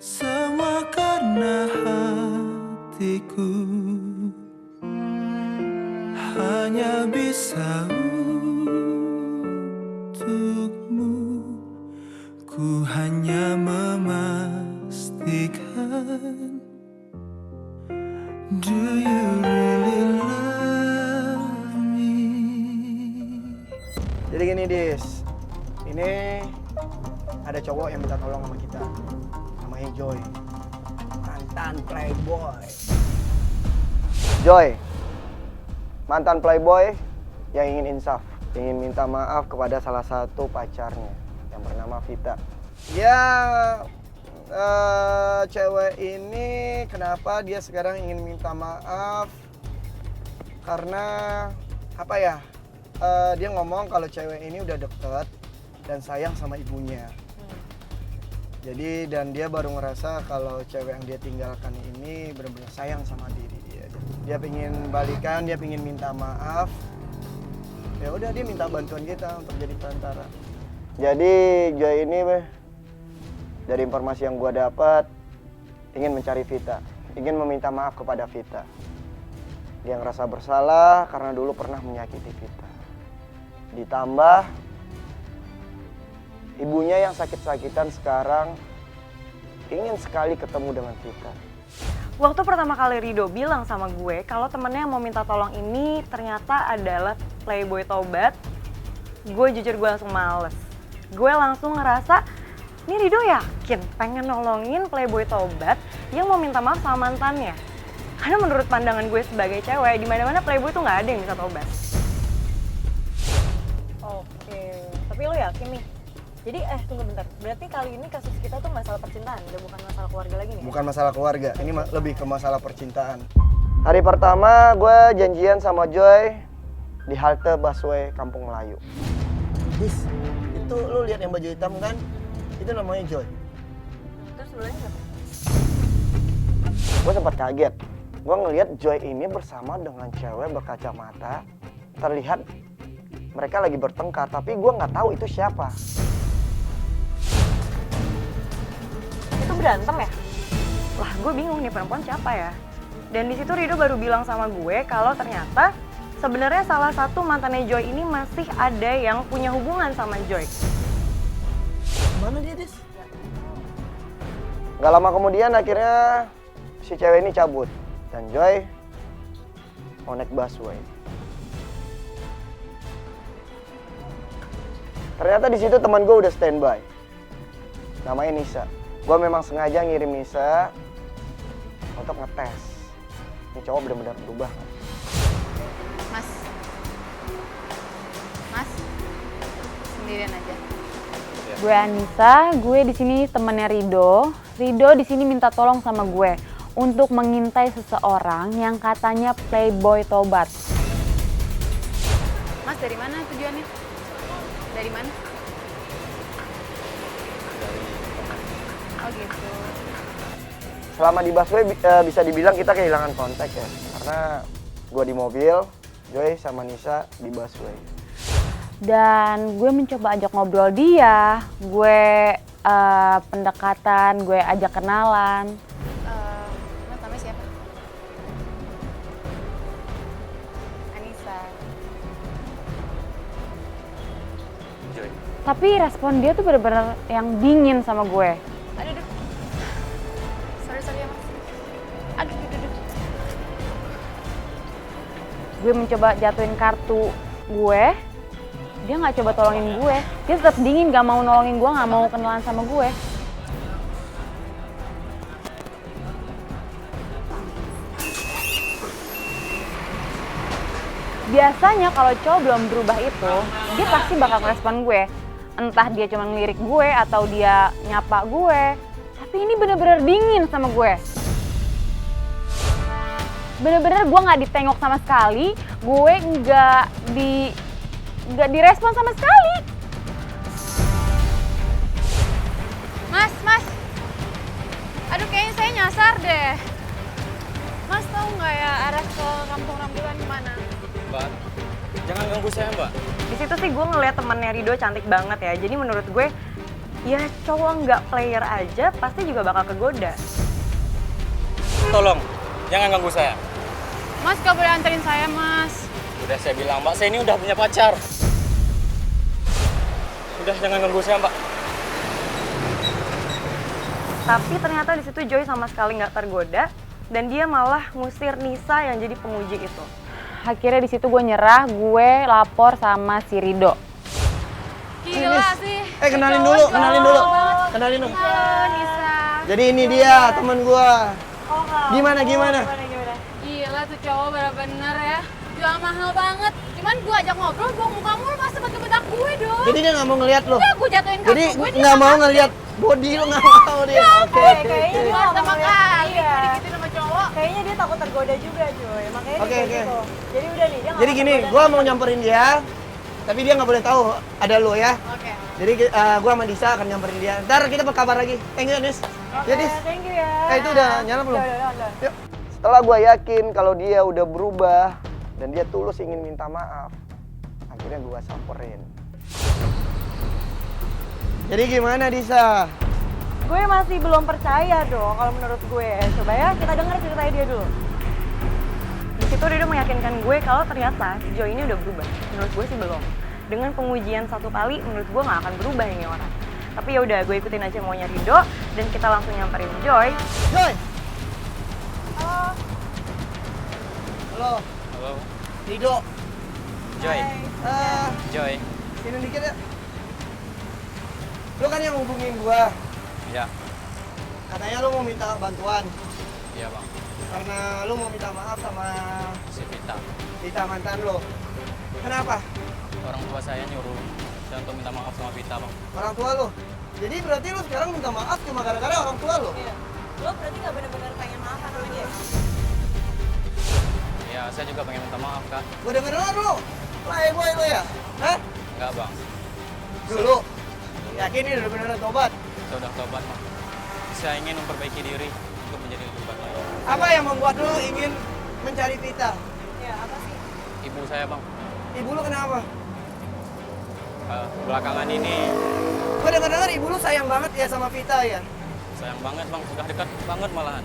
Semua karena hatiku hanya bisa untukmu. Ku hanya memastikan, do you really love me? Jadi gini Dis, ini ada cowok yang minta tolong sama kita, namanya Joy, mantan playboy. Joy, mantan playboy yang ingin insaf, ingin minta maaf kepada salah satu pacarnya yang bernama Vita. Ya, cewek ini kenapa dia sekarang ingin minta maaf? Karena apa ya? Dia ngomong kalau cewek ini udah deket dan sayang sama ibunya. Jadi dan dia baru ngerasa kalau cewek yang dia tinggalkan ini benar-benar sayang sama diri dia. Dia pengen balikan, dia pengen minta maaf. Ya udah dia minta bantuan kita untuk jadi perantara. Jadi Joy ini dari informasi yang gua dapat ingin mencari Vita, ingin meminta maaf kepada Vita. Dia ngerasa bersalah karena dulu pernah menyakiti Vita. Ditambah ibunya yang sakit-sakitan sekarang ingin sekali ketemu dengan Vita. Waktu pertama kali Rido bilang sama gue kalau temennya yang mau minta tolong ini ternyata adalah playboy tobat, gue jujur gue langsung males. Gue langsung ngerasa, ini Rido yakin pengen nolongin playboy tobat yang mau minta maaf sama mantannya. Karena menurut pandangan gue sebagai cewek, di mana-mana playboy tuh nggak ada yang bisa tobat. Oke, tapi lo yakin nih? Jadi tunggu bentar, berarti kali ini kasus kita tuh masalah percintaan, udah bukan masalah keluarga lagi nih? Bukan masalah keluarga, ini lebih ke masalah percintaan. Hari pertama gue janjian sama Joy di halte busway Kampung Melayu. Dis, itu lu lihat yang baju hitam kan? Itu namanya Joy. Terus sebelumnya siapa? Gue sempat kaget, gue ngelihat Joy ini bersama dengan cewek berkacamata. Terlihat mereka lagi bertengkar, tapi gue nggak tahu itu siapa. Itu berantem ya? Lah gue bingung nih perempuan siapa ya? Dan di situ Rido baru bilang sama gue kalau ternyata sebenarnya salah satu mantannya Joy ini masih ada yang punya hubungan sama Joy. Mana dia, Dis? Gak lama kemudian akhirnya si cewek ini cabut dan Joy mau naik busway. Ternyata di situ teman gue udah standby. Namanya Nisa. Gue memang sengaja ngirim Nisa untuk ngetes. Ini cowok benar-benar berubah kan? Mas, sendirian aja. Gue Anissa, gue di sini temannya Rido. Rido di sini minta tolong sama gue untuk mengintai seseorang yang katanya playboy tobat. Mas dari mana tujuannya? Dari mana? Oh gitu. Selama di busway bisa dibilang kita kehilangan kontak ya. Karena gue di mobil, Joy sama Nisa di busway. Dan gue mencoba ajak ngobrol dia, gue pendekatan, gue ajak kenalan. Mas namanya siapa? Anissa. Joy. Tapi respon dia tuh bener-bener yang dingin sama gue. Aduh. Sorry ya mas. Aduh. Gue mencoba jatuhin kartu gue, dia nggak coba tolongin gue. Dia tetap dingin, gak mau nolongin gue, gak mau kenalan sama gue. Biasanya kalau cowok belum berubah itu, dia pasti bakal ngerespon gue. Entah dia cuma ngelirik gue atau dia nyapa gue. Tapi ini bener-bener dingin sama gue. Bener-bener gue nggak ditengok sama sekali, gue nggak direspon sama sekali. Mas. Aduh kayaknya saya nyasar deh. Mas tahu nggak ya arah ke Kampung Rambutan kemana? Mbak, jangan ganggu saya, Mbak. Di situ sih gue ngeliat temennya Rido cantik banget ya. Jadi menurut gue ya cowok nggak player aja pasti juga bakal kegoda. Tolong, jangan ganggu saya. Mas gak boleh anterin saya, Mas. Udah saya bilang, Mbak, saya ini udah punya pacar. Udah, jangan ganggu saya, Mbak. Tapi ternyata di situ Joy sama sekali nggak tergoda dan dia malah ngusir Nisa yang jadi penguji itu. Akhirnya di situ gue nyerah, gue lapor sama si Rido. Gila sih. Kenalin dulu. Kenalin dulu. Halo, Nisa. Jadi ini dia teman gua. Gimana? Gila tuh cowok bener-bener ya. Jual mahal banget. Cuman gue ajak ngobrol, gue muka mulu masih pakai bedak gue dong. Jadi dia nggak mau ngeliat lo. Udah gue jatuhin Jadi kartu gue. nggak mau ngeliat body lo, nggak mau dia. Oke. Kayaknya dia Luar nggak sama mau ngeliat. kali. Iya. Gue dikitin sama cowok. Kayaknya dia takut tergoda juga, Joy. Makanya Oke, dia kayak oke. gitu. Jadi udah nih, dia nggak Jadi mau gini, tergoda. gua mau nyamperin dia, tapi dia nggak boleh tahu ada lo ya. Oke. Jadi gua sama Disa akan nyamperin dia. Ntar kita berkabar lagi. Thank you, Nis. Oke, Ya, Dis. thank you ya. Itu udah nyala belum? Udah. Yuk. Setelah gua yakin kalau dia udah berubah dan dia tulus ingin minta maaf, akhirnya gua samperin. Jadi gimana, Disa? Gue masih belum percaya dong kalau menurut gue. Coba ya kita dengar ceritanya dia dulu. Di situ dia udah meyakinkan gue kalau ternyata si Joy ini udah berubah. Menurut gue sih belum. Dengan pengujian 1 kali, menurut gue nggak akan berubah ini orang. Tapi ya udah, gue ikutin aja maunya Rido dan kita langsung nyamperin Joy. Joy. Halo. Halo, Rido. Joy. Joy. Sini dikit ya. Lu kan yang hubungin gua. Ya, Katanya lu mau minta bantuan iya bang. karena lu mau minta maaf sama Si Vita. mantan lu. Kenapa? Orang tua saya nyuruh saya untuk minta maaf sama Vita, bang. Orang tua lu. Jadi berarti lu sekarang minta maaf cuma gara-gara orang tua lu. Iya. Lo berarti nggak benar-benar pengen maafan sama dia? Ya, saya juga pengen minta maaf, Kak. Gua denger lu. Playboy lu ya? Hah? Enggak, bang. Dulu. Yakin ini udah beneran tobat? Saya udah tobat, bang. Saya ingin memperbaiki diri untuk menjadi lebih baik lagi. Apa yang membuat lu ingin mencari Vita? Iya, apa sih? Ibu saya, bang. Ibu lu kenapa? Belakangan ini Gua denger ibu lu sayang banget ya sama Vita ya? sayang banget, bang. Sudah dekat banget malahan.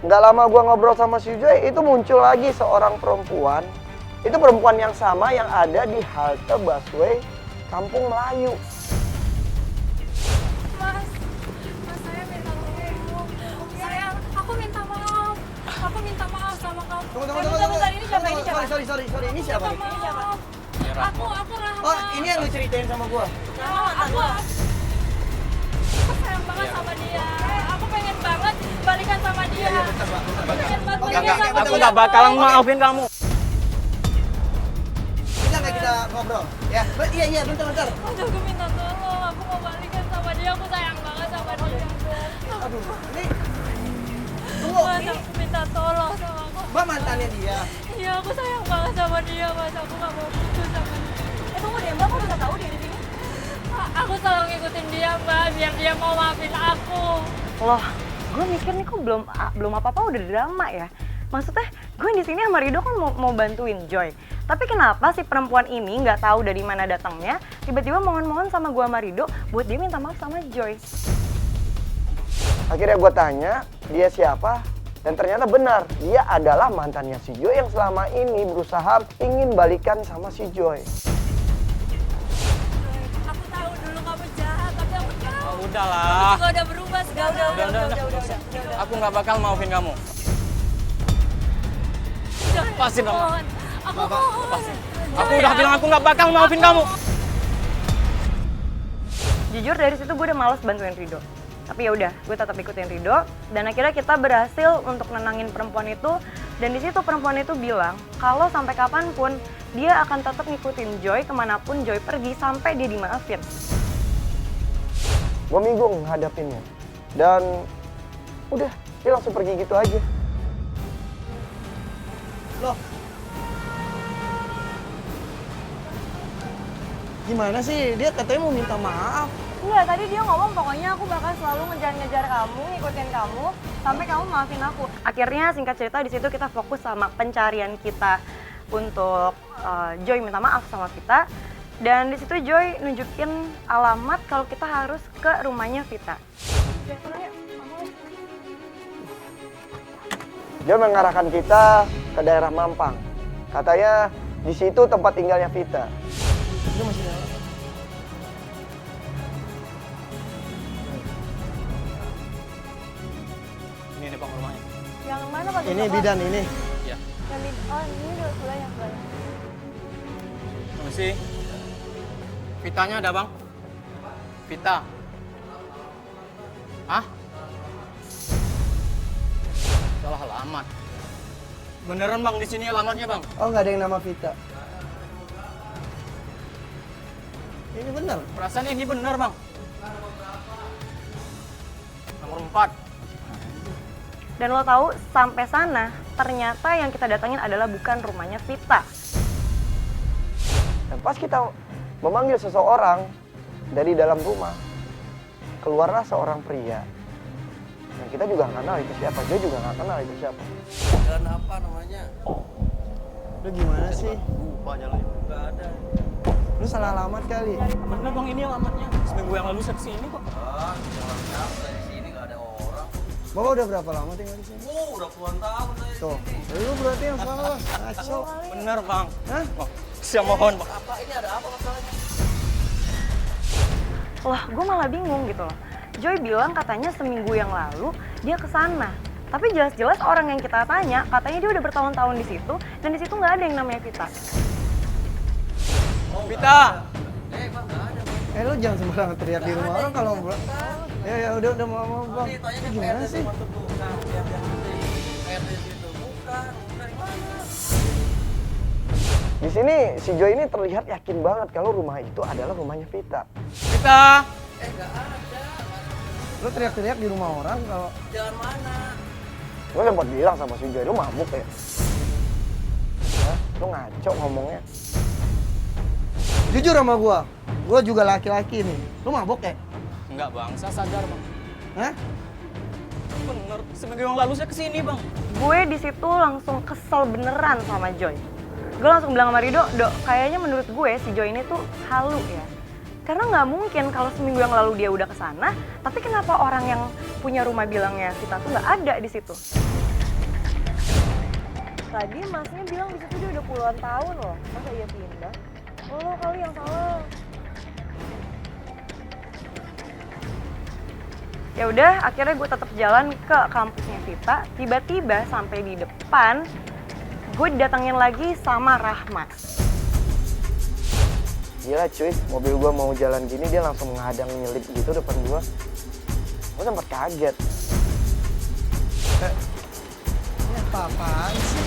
Nggak lama gua ngobrol sama si Joy, itu muncul lagi seorang perempuan. Itu perempuan yang sama yang ada di halte busway Kampung Melayu. Mas saya minta tolong. Sayang, aku minta maaf. Aku minta maaf sama kamu. Bentar, ini siapa? Ini siapa? Sorry. Ini siapa nih? Ini siapa? Ya, Aku Rahma. Oh, ini yang lu ceritain sama gua. Aku sayang banget sama dia. Aku pengen banget balikan sama dia. Pengen banget Oke, balikan sama Aku dia. nggak bakalan maafin kamu. Bisa nggak kita ngobrol? Ya, iya, bentar. Aduh, aku minta tolong. Aku mau balikan sama dia. Aku sayang banget sama dia. Aduh, ini tunggu, Mas, ini aku minta tolong sama aku. gua mantannya dia. Iya, aku sayang banget sama dia, Mas. Aku gak mau putus sama dia. Tunggu deh, Mbak, kok udah tahu dia di sini? Aku selalu ngikutin dia, Mbak, biar dia mau maafin aku. Loh, gue mikir nih kok belum apa-apa udah drama ya. Maksudnya gue di sini sama Rido kan mau bantuin Joy. Tapi kenapa si perempuan ini nggak tahu dari mana datangnya, tiba-tiba mohon-mohon sama gue sama Rido buat dia minta maaf sama Joy. Akhirnya gua tanya, dia siapa? Dan ternyata benar, dia adalah mantannya si Joy yang selama ini berusaha ingin balikan sama si Joy. Aku tahu dulu kamu jahat, tapi aku tahu. Oh, udahlah. Juga udah berubah sekarang. Udah. Aku nggak bakal maafin kamu. Lepasin dong. Mohon. Aku mohon. Aku udah bilang aku nggak bakal maafin kamu. Jujur dari situ gue udah males bantuin Rido. Tapi ya udah, gue tetap ikutin Rido dan akhirnya kita berhasil untuk nenangin perempuan itu. Dan di situ perempuan itu bilang kalau sampai kapanpun dia akan tetap ngikutin Joy kemanapun Joy pergi sampai dia dimaafin. Gue bingung ngadapinnya. Dan udah, dia langsung pergi gitu aja. Loh. Gimana sih? Dia katanya mau minta maaf. Enggak, tadi dia ngomong pokoknya aku bakal selalu ngejar-ngejar kamu, ngikutin kamu, sampai kamu maafin aku. Akhirnya singkat cerita di situ kita fokus sama pencarian kita untuk Joy minta maaf sama kita. Dan di situ Joy nunjukin alamat kalau kita harus ke rumahnya Vita. Dia mengarahkan kita ke daerah Mampang. Katanya di situ tempat tinggalnya Vita. Itu masih nyala. Ini nih bang rumahnya. Yang mana Pak? Ini bidan ini. Iya. Oh ini udah sebelahnya sebelahnya. Permisi. Vitanya ada bang? Vita. Hah? Salah alamat. Beneran bang di sini alamatnya bang? Oh, nggak ada yang nama Vita. Ini benar. Perasaan ini bener bang. Nomor 4. Dan lo tahu sampai sana ternyata yang kita datangin adalah bukan rumahnya Vita. Dan pas kita memanggil seseorang dari dalam rumah, keluarlah seorang pria. Yang kita juga nggak kenal itu siapa, dia juga nggak kenal itu siapa. Dan apa namanya? Lu gimana sih? Lupa jalannya. Nggak ada. Lu salah alamat kali. Bener bang ini alamatnya. Seminggu yang lalu saya kesini kok. Ah, orang nyampe di sini nggak ada orang. Bapak udah berapa lama tinggal di sini? Udah puluhan tahun saya. Tuh, lu berarti yang salah. Ngaco. Bener bang. Hah? Oh, saya mohon bang. Apa ini ada apa masalahnya? Lah, gue malah bingung gitu loh. Joy bilang katanya seminggu yang lalu dia ke sana. Tapi jelas-jelas orang yang kita tanya, katanya dia udah bertahun-tahun di situ dan di situ nggak ada yang namanya Vita. Vita. Bang nggak ada. Bang. Lu jangan sembarangan teriak di rumah orang kalau ya udah mau bang. Nih, tanya Lu ke gimana PRT sih? masuk tuh. Nah, lihat yang di PRT situ. Bukan di mana? Di sini si Joy ini terlihat yakin banget kalau rumah itu adalah rumahnya Vita. Vita. Nggak ada. Lu teriak-teriak di rumah orang kalau Jalan mana? gue sempat bilang sama si Joy, lu mabuk ya? Hah? Lu ngaco ngomongnya. Jujur sama gua juga laki-laki nih. Lu mabuk ya? Enggak bang, saya sadar bang. Hah? Bener, seminggu yang lalu saya kesini bang. Gue di situ langsung kesel beneran sama Joy. Gue langsung bilang sama Rido, Dok, kayaknya menurut gue si Joy ini tuh halu ya. Karena nggak mungkin kalau seminggu yang lalu dia udah kesana, tapi kenapa orang yang punya rumah bilangnya Vita tuh nggak ada di situ? Tadi masnya bilang di situ dia udah puluhan tahun loh. Masa iya pindah? Oh lo kali yang salah. Ya udah, akhirnya gue tetap jalan ke kampusnya Vita. Tiba-tiba sampai di depan, gue didatengin lagi sama Rahmat. Gila cuy, mobil gua mau jalan gini dia langsung menghadang nyelip gitu depan gua. Gua sempat kaget. Ini apa-apaan sih?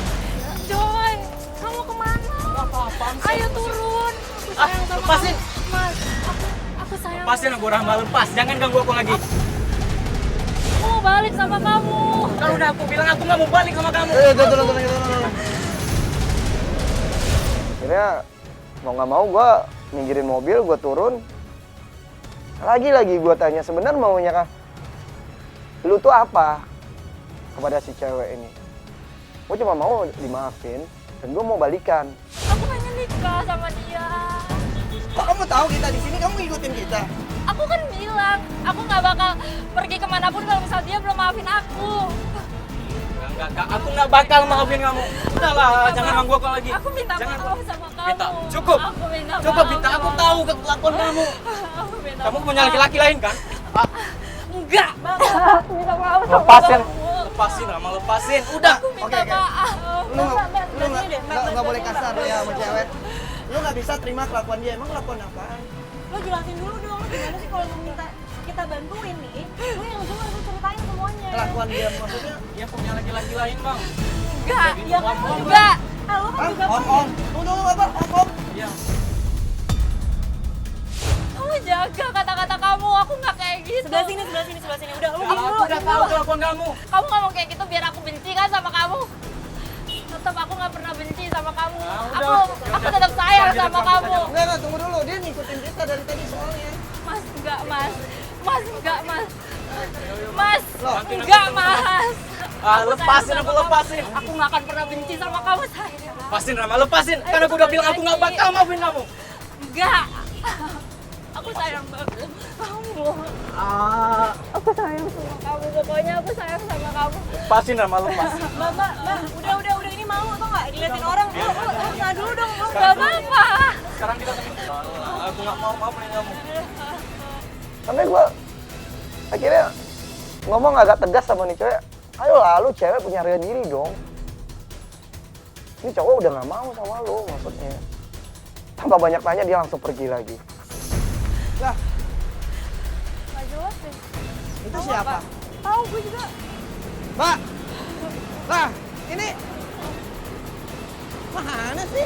Joy, kamu kemana? Apa-apaan sih? Ayo turun. Aku Ah, sayang sama lepasin. kamu. Mas, aku sayang. Lepasin aku Rahma, lepas. Jangan ganggu aku lagi. Aku mau balik sama kamu. Kalau udah aku bilang aku nggak mau balik sama kamu. Turun. Akhirnya mau nggak mau gua minggirin mobil, gua turun. Lagi gua tanya sebenarnya maunya kah? Lu tuh apa kepada si cewek ini? Gua cuma mau dimaafin dan gua mau balikan. Aku pengen nikah sama dia. Kok kamu tahu kita di sini? Kamu ngikutin kita? Aku kan bilang, aku nggak bakal pergi kemanapun kalau misal dia belum maafin aku. Enggak, aku nggak bakal maafin kamu. Udahlah, jangan ganggu aku lagi. Aku minta Jangan. maaf sama kamu. Vita, cukup. Aku minta Cukup maaf Vita, aku sama tahu kelakuan kamu. Aku minta Kamu punya maaf. laki-laki lain kan? Ah, Enggak. Aku minta maaf sama lepasin. kamu. Lepasin, Rama, lepasin. Udah. Aku minta Oke. maaf. Lu nggak boleh kasar ya sama cewek. Lu nggak bisa terima kelakuan dia. Emang kelakuan apaan? Lo jelasin dulu dong, lo gimana sih kalau mau minta kita bantuin nih? Lo yang ujung harus ceritain semuanya. Kelakuan dia maksudnya? Dia punya laki-laki lain, Bang. Enggak. Ya kan? Enggak. Lo kan juga Om. Tunggu apa? Om. Iya. Kamu jaga kata-kata kamu. Aku nggak kayak gitu. sebelah sini. Udah, lo diem Aku dulu. udah tahu kelakuan kamu. Kamu ngomong kayak gitu biar aku benci kan sama kamu. Tetap aku nggak pernah benci sama kamu. Aku tetap sayang sama kamu. Enggak, tunggu dulu. Dia ngikutin kita dari tadi soalnya. Mas, enggak mas. Mas, enggak mas. Mas, Loh. enggak mas. Ah, Aku lepasin, sayang aku sama lepasin. kamu. Aku nggak akan pernah benci sama kamu sayang. Lepasin, Rama, lepasin. Karena aku udah bilang aku nggak bakal maafin kamu. Enggak. Aku sayang banget kamu. Aku sayang sama kamu. Pokoknya aku sayang sama kamu. Lepasin nama lepas. Mbak, udah ini malu atau nggak diliatin orang? Lu nah dulu dong, lu. Gak apa-apa. Sekarang kita temenin. Aku nggak mau maafin kamu. Sampai gue akhirnya ngomong agak tegas sama nih cewek. Ayolah, lu cewek punya harga diri dong. Ini cowok udah nggak mau sama lu maksudnya. Tambah banyak tanya dia langsung pergi lagi. Lah, Gak jelas deh. itu siapa? Tahu gue juga. Mbak! Lah, ini mana sih?